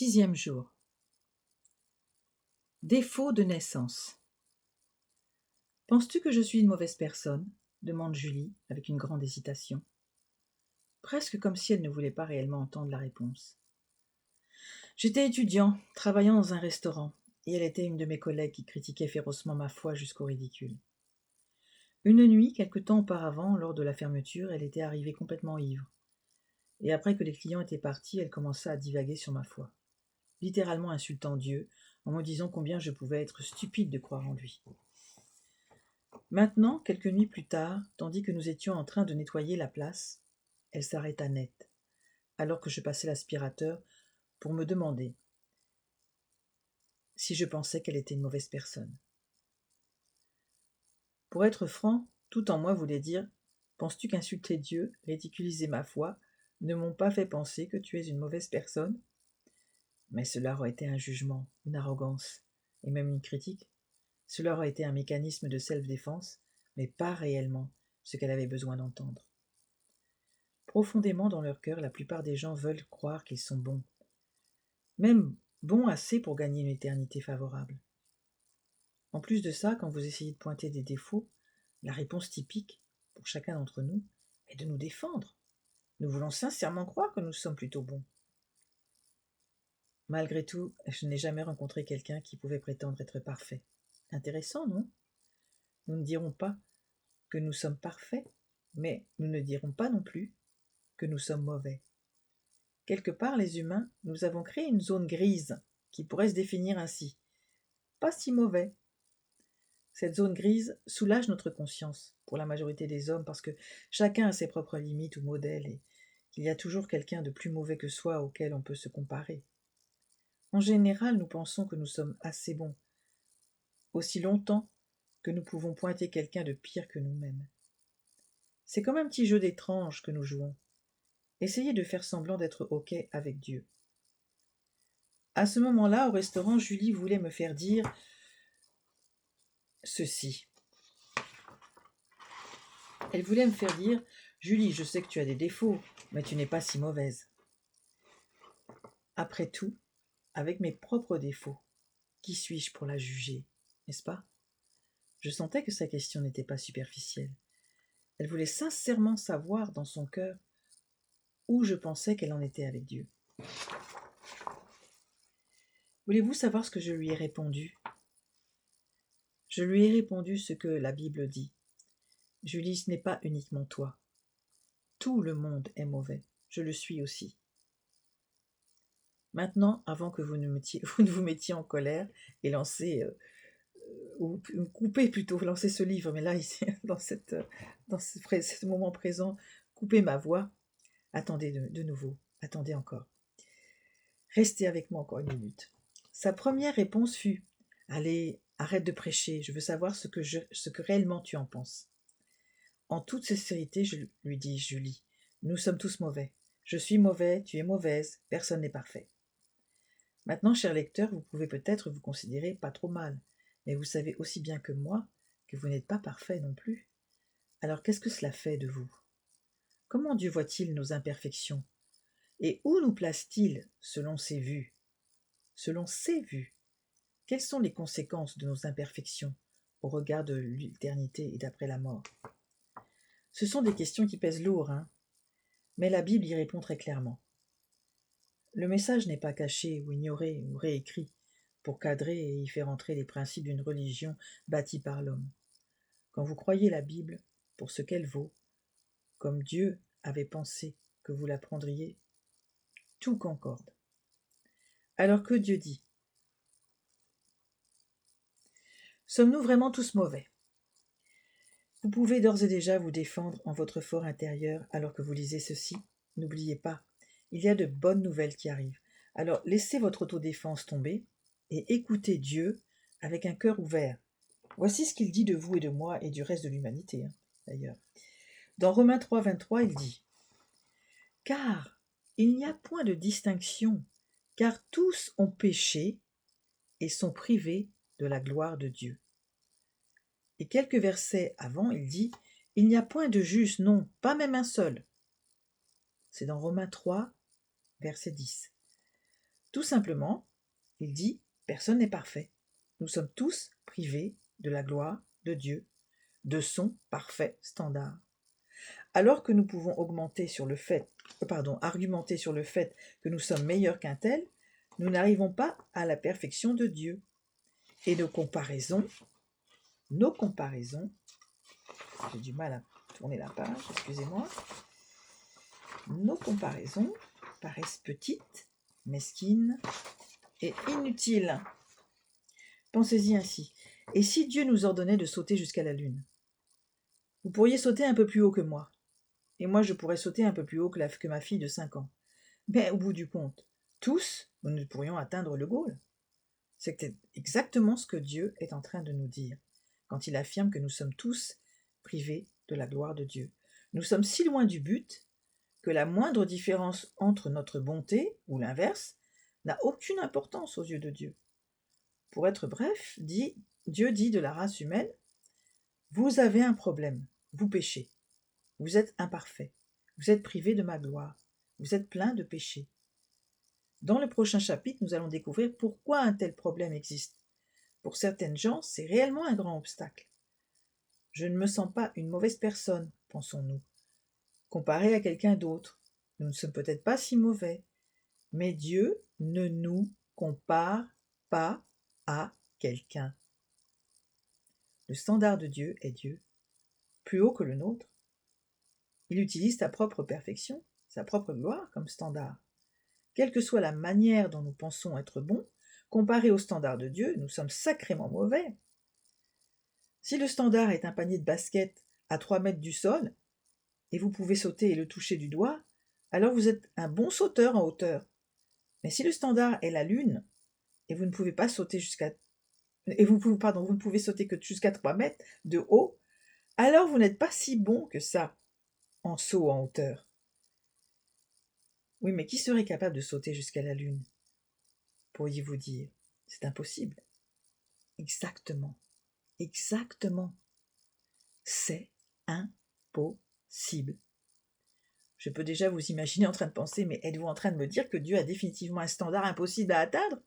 6e jour. Défaut de naissance. Penses-tu que je suis une mauvaise personne ? Demande Julie avec une grande hésitation, presque comme si elle ne voulait pas réellement entendre la réponse. J'étais étudiant, travaillant dans un restaurant, et elle était une de mes collègues qui critiquait férocement ma foi jusqu'au ridicule. Une nuit, quelque temps auparavant, lors de la fermeture, elle était arrivée complètement ivre. Et après que les clients étaient partis, elle commença à divaguer sur ma foi, littéralement insultant Dieu, en me disant combien je pouvais être stupide de croire en lui. Maintenant, quelques nuits plus tard, tandis que nous étions en train de nettoyer la place, elle s'arrêta net, alors que je passais l'aspirateur, pour me demander si je pensais qu'elle était une mauvaise personne. Pour être franc, tout en moi voulait dire « Penses-tu qu'insulter Dieu, ridiculiser ma foi, ne m'ont pas fait penser que tu es une mauvaise personne ?» Mais cela aurait été un jugement, une arrogance, et même une critique. Cela aurait été un mécanisme de self-défense, mais pas réellement ce qu'elle avait besoin d'entendre. Profondément dans leur cœur, la plupart des gens veulent croire qu'ils sont bons, même bons assez pour gagner une éternité favorable. En plus de ça, quand vous essayez de pointer des défauts, la réponse typique, pour chacun d'entre nous, est de nous défendre. Nous voulons sincèrement croire que nous sommes plutôt bons. Malgré tout, je n'ai jamais rencontré quelqu'un qui pouvait prétendre être parfait. Intéressant, non ? Nous ne dirons pas que nous sommes parfaits, mais nous ne dirons pas non plus que nous sommes mauvais. Quelque part, les humains, nous avons créé une zone grise qui pourrait se définir ainsi. Pas si mauvais. Cette zone grise soulage notre conscience, pour la majorité des hommes, parce que chacun a ses propres limites ou modèles et qu'il y a toujours quelqu'un de plus mauvais que soi auquel on peut se comparer. En général, nous pensons que nous sommes assez bons, aussi longtemps que nous pouvons pointer quelqu'un de pire que nous-mêmes. C'est comme un petit jeu d'étrange que nous jouons. Essayez de faire semblant d'être OK avec Dieu. À ce moment-là, au restaurant, Julie voulait me faire dire ceci. Elle voulait me faire dire « Julie, je sais que tu as des défauts, mais tu n'es pas si mauvaise. » Après tout, avec mes propres défauts, qui suis-je pour la juger, n'est-ce pas ? Je sentais que sa question n'était pas superficielle. Elle voulait sincèrement savoir dans son cœur où je pensais qu'elle en était avec Dieu. Voulez-vous savoir ce que je lui ai répondu ? Je lui ai répondu ce que la Bible dit. Julie, ce n'est pas uniquement toi. Tout le monde est mauvais. Je le suis aussi. Maintenant, avant que vous ne vous mettiez en colère et lancez, ou coupez plutôt, lancez ce livre, mais là, ici, dans ce moment présent, coupez ma voix. Attendez de nouveau, attendez encore. Restez avec moi encore une minute. Sa première réponse fut « Allez, arrête de prêcher, je veux savoir ce que réellement tu en penses. » En toute sincérité, je lui dis « Julie, nous sommes tous mauvais. Je suis mauvais, tu es mauvaise, personne n'est parfait. » Maintenant, cher lecteur, vous pouvez peut-être vous considérer pas trop mal, mais vous savez aussi bien que moi que vous n'êtes pas parfait non plus. Alors qu'est-ce que cela fait de vous ? Comment Dieu voit-il nos imperfections ? Et où nous place-t-il selon ses vues ? Selon ses vues, quelles sont les conséquences de nos imperfections au regard de l'éternité et d'après la mort ? Ce sont des questions qui pèsent lourd, mais la Bible y répond très clairement. Le message n'est pas caché ou ignoré ou réécrit pour cadrer et y faire entrer les principes d'une religion bâtie par l'homme. Quand vous croyez la Bible pour ce qu'elle vaut, comme Dieu avait pensé que vous la prendriez, tout concorde. Alors que Dieu dit ? Sommes-nous vraiment tous mauvais ? Vous pouvez d'ores et déjà vous défendre en votre fort intérieur alors que vous lisez ceci. N'oubliez pas, il y a de bonnes nouvelles qui arrivent. Alors laissez votre autodéfense tomber et écoutez Dieu avec un cœur ouvert. Voici ce qu'il dit de vous et de moi et du reste de l'humanité, d'ailleurs. Dans Romains 3, 23, il dit « Car il n'y a point de distinction, car tous ont péché et sont privés de la gloire de Dieu. » Et quelques versets avant, il dit « Il n'y a point de juste, non, pas même un seul. » C'est dans Romains 3, verset 10. Tout simplement, il dit, personne n'est parfait. Nous sommes tous privés de la gloire de Dieu, de son parfait standard. Alors que nous pouvons argumenter sur le fait que nous sommes meilleurs qu'un tel, nous n'arrivons pas à la perfection de Dieu. Et nos comparaisons, j'ai du mal à tourner la page, excusez-moi, nos comparaisons paraissent petites, mesquines et inutiles. Pensez-y ainsi. Et si Dieu nous ordonnait de sauter jusqu'à la lune? Vous pourriez sauter un peu plus haut que moi. Et moi, je pourrais sauter un peu plus haut que ma fille de 5 ans. Mais au bout du compte, tous, nous ne pourrions atteindre le goal. C'est exactement ce que Dieu est en train de nous dire quand il affirme que nous sommes tous privés de la gloire de Dieu. Nous sommes si loin du but que la moindre différence entre notre bonté ou l'inverse n'a aucune importance aux yeux de Dieu. Pour être bref, Dieu dit de la race humaine, vous avez un problème, vous péchez, vous êtes imparfait, vous êtes privé de ma gloire, vous êtes plein de péchés. Dans le prochain chapitre, nous allons découvrir pourquoi un tel problème existe. Pour certaines gens, c'est réellement un grand obstacle. Je ne me sens pas une mauvaise personne, pensons-nous. Comparé à quelqu'un d'autre, nous ne sommes peut-être pas si mauvais, mais Dieu ne nous compare pas à quelqu'un. Le standard de Dieu est Dieu, plus haut que le nôtre. Il utilise sa propre perfection, sa propre gloire comme standard. Quelle que soit la manière dont nous pensons être bons, comparé au standard de Dieu, nous sommes sacrément mauvais. Si le standard est un panier de basket à 3 mètres du sol, et vous pouvez sauter et le toucher du doigt, alors vous êtes un bon sauteur en hauteur. Mais si le standard est la lune, et vous ne pouvez pas sauter vous ne pouvez sauter que jusqu'à 3 mètres de haut, alors vous n'êtes pas si bon que ça en saut en hauteur. Oui, mais qui serait capable de sauter jusqu'à la lune? Pourriez-vous dire, c'est impossible. Exactement. C'est impossible. Je peux déjà vous imaginer en train de penser, mais êtes-vous en train de me dire que Dieu a définitivement un standard impossible à atteindre?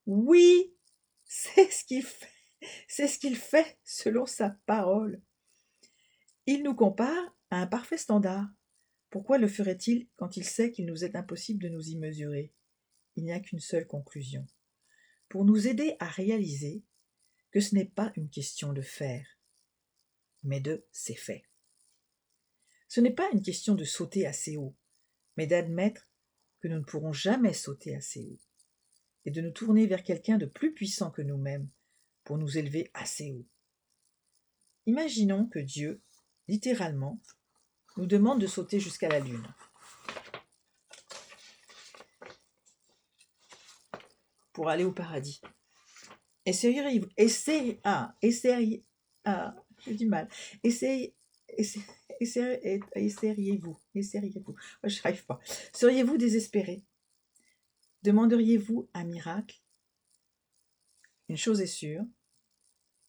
Oui, c'est ce qu'il fait. C'est ce qu'il fait selon sa parole. Il nous compare à un parfait standard. Pourquoi le ferait-il quand il sait qu'il nous est impossible de nous y mesurer? Il n'y a qu'une seule conclusion. Pour nous aider à réaliser que ce n'est pas une question de faire, mais de c'est fait. Ce n'est pas une question de sauter assez haut, mais d'admettre que nous ne pourrons jamais sauter assez haut, et de nous tourner vers quelqu'un de plus puissant que nous-mêmes pour nous élever assez haut. Imaginons que Dieu, littéralement, nous demande de sauter jusqu'à la lune. Pour aller au paradis. Essayeriez-vous je n'arrive pas. Seriez-vous désespéré? Demanderiez-vous un miracle? Une chose est sûre,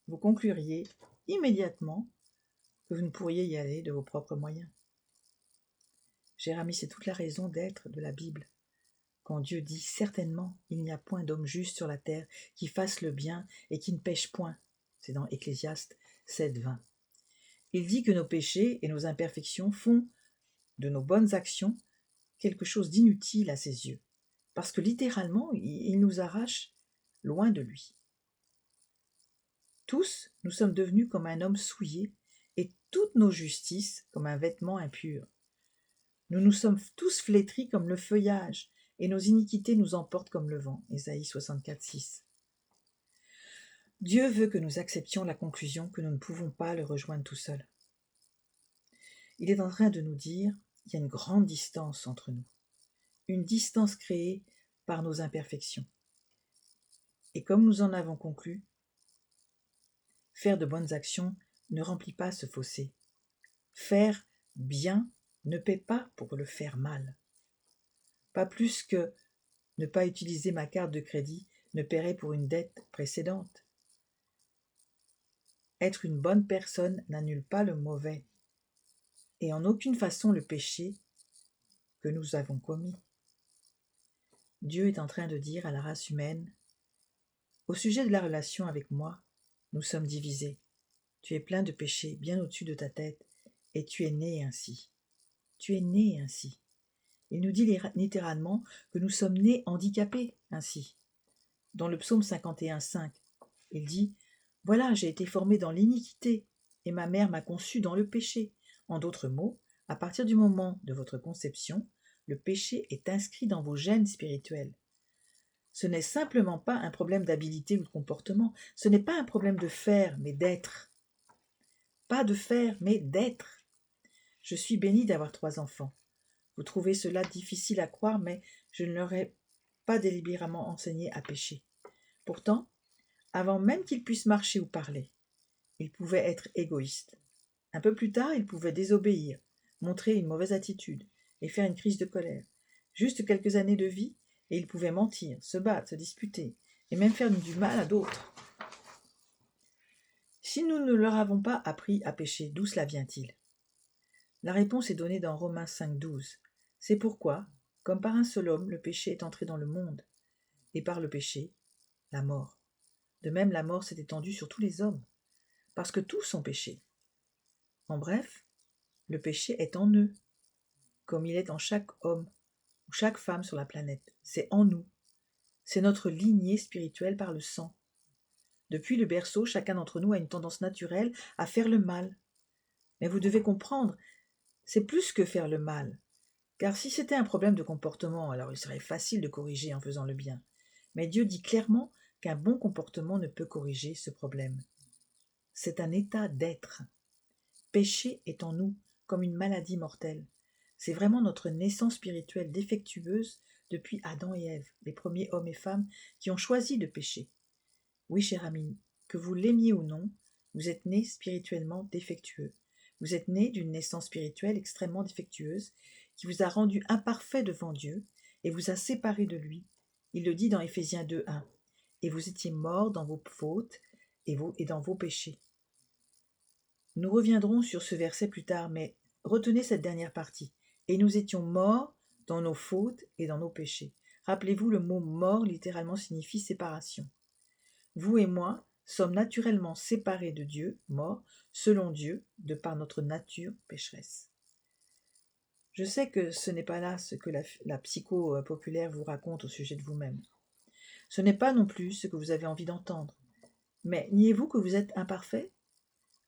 vous concluriez immédiatement que vous ne pourriez y aller de vos propres moyens. Cher ami, c'est toute la raison d'être de la Bible. Quand Dieu dit « Certainement, il n'y a point d'homme juste sur la terre qui fasse le bien et qui ne pêche point », c'est dans Ecclésiaste 7:20. Il dit que nos péchés et nos imperfections font de nos bonnes actions quelque chose d'inutile à ses yeux, parce que littéralement, il nous arrache loin de lui. Tous, nous sommes devenus comme un homme souillé, et toutes nos justices comme un vêtement impur. Nous nous sommes tous flétris comme le feuillage, et nos iniquités nous emportent comme le vent. Ésaïe 64:6. Dieu veut que nous acceptions la conclusion que nous ne pouvons pas le rejoindre tout seul. Il est en train de nous dire qu'il y a une grande distance entre nous, une distance créée par nos imperfections. Et comme nous en avons conclu, faire de bonnes actions ne remplit pas ce fossé. Faire bien ne paie pas pour le faire mal. Pas plus que ne pas utiliser ma carte de crédit ne paierait pour une dette précédente. Être une bonne personne n'annule pas le mauvais, et en aucune façon le péché que nous avons commis. Dieu est en train de dire à la race humaine, au sujet de la relation avec moi, nous sommes divisés. Tu es plein de péchés bien au-dessus de ta tête, et tu es né ainsi. Tu es né ainsi. Il nous dit littéralement que nous sommes nés handicapés ainsi. Dans le psaume 51,5, il dit « Voilà, j'ai été formé dans l'iniquité, et ma mère m'a conçu dans le péché. » En d'autres mots, à partir du moment de votre conception, le péché est inscrit dans vos gènes spirituels. Ce n'est simplement pas un problème d'habilité ou de comportement, ce n'est pas un problème de faire, mais d'être. Pas de faire, mais d'être. Je suis bénie d'avoir 3 enfants. Vous trouvez cela difficile à croire, mais je ne leur ai pas délibérément enseigné à pécher. Pourtant, avant même qu'ils puissent marcher ou parler, ils pouvaient être égoïstes. Un peu plus tard, ils pouvaient désobéir, montrer une mauvaise attitude et faire une crise de colère. Juste quelques années de vie, et ils pouvaient mentir, se battre, se disputer, et même faire du mal à d'autres. Si nous ne leur avons pas appris à pécher, d'où cela vient-il? La réponse est donnée dans Romains 5,12. C'est pourquoi, comme par un seul homme, le péché est entré dans le monde, et par le péché, la mort. De même, la mort s'est étendue sur tous les hommes, parce que tous ont péché. En bref, le péché est en eux, comme il est en chaque homme ou chaque femme sur la planète. C'est en nous. C'est notre lignée spirituelle par le sang. Depuis le berceau, chacun d'entre nous a une tendance naturelle à faire le mal. Mais vous devez comprendre, c'est plus que faire le mal. Car si c'était un problème de comportement, alors il serait facile de corriger en faisant le bien. Mais Dieu dit clairement qu'un bon comportement ne peut corriger ce problème. C'est un état d'être. Péché est en nous comme une maladie mortelle. C'est vraiment notre naissance spirituelle défectueuse depuis Adam et Ève, les premiers hommes et femmes qui ont choisi de pécher. Oui, cher ami, que vous l'aimiez ou non, vous êtes né spirituellement défectueux. Vous êtes né d'une naissance spirituelle extrêmement défectueuse qui vous a rendu imparfait devant Dieu et vous a séparé de lui. Il le dit dans Éphésiens 2,1. Et vous étiez morts dans vos fautes et dans vos péchés. Nous reviendrons sur ce verset plus tard, mais retenez cette dernière partie. Et nous étions morts dans nos fautes et dans nos péchés. Rappelez-vous, le mot mort littéralement signifie séparation. Vous et moi sommes naturellement séparés de Dieu, morts, selon Dieu, de par notre nature pécheresse. Je sais que ce n'est pas là ce que la psycho populaire vous raconte au sujet de vous-même. Ce n'est pas non plus ce que vous avez envie d'entendre. Mais niez-vous que vous êtes imparfait?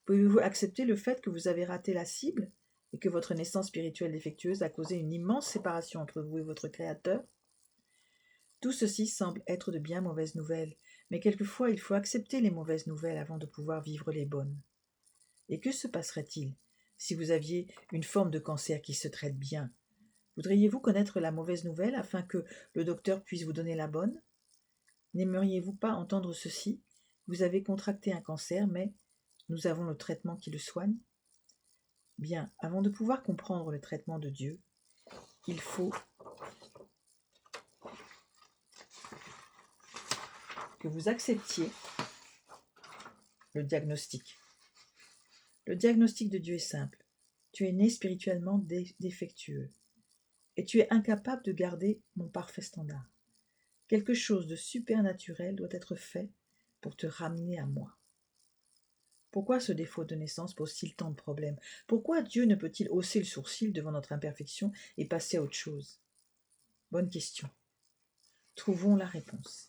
Pouvez-vous accepter le fait que vous avez raté la cible et que votre naissance spirituelle défectueuse a causé une immense séparation entre vous et votre Créateur? Tout ceci semble être de bien mauvaises nouvelles, mais quelquefois il faut accepter les mauvaises nouvelles avant de pouvoir vivre les bonnes. Et que se passerait-il si vous aviez une forme de cancer qui se traite bien? Voudriez-vous connaître la mauvaise nouvelle afin que le docteur puisse vous donner la bonne? N'aimeriez-vous pas entendre ceci? Vous avez contracté un cancer, mais nous avons le traitement qui le soigne? Bien, avant de pouvoir comprendre le traitement de Dieu, il faut que vous acceptiez le diagnostic. Le diagnostic de Dieu est simple. Tu es né spirituellement défectueux et tu es incapable de garder mon parfait standard. Quelque chose de supernaturel doit être fait pour te ramener à moi. Pourquoi ce défaut de naissance pose-t-il tant de problèmes? Pourquoi Dieu ne peut-il hausser le sourcil devant notre imperfection et passer à autre chose? Bonne question. Trouvons la réponse.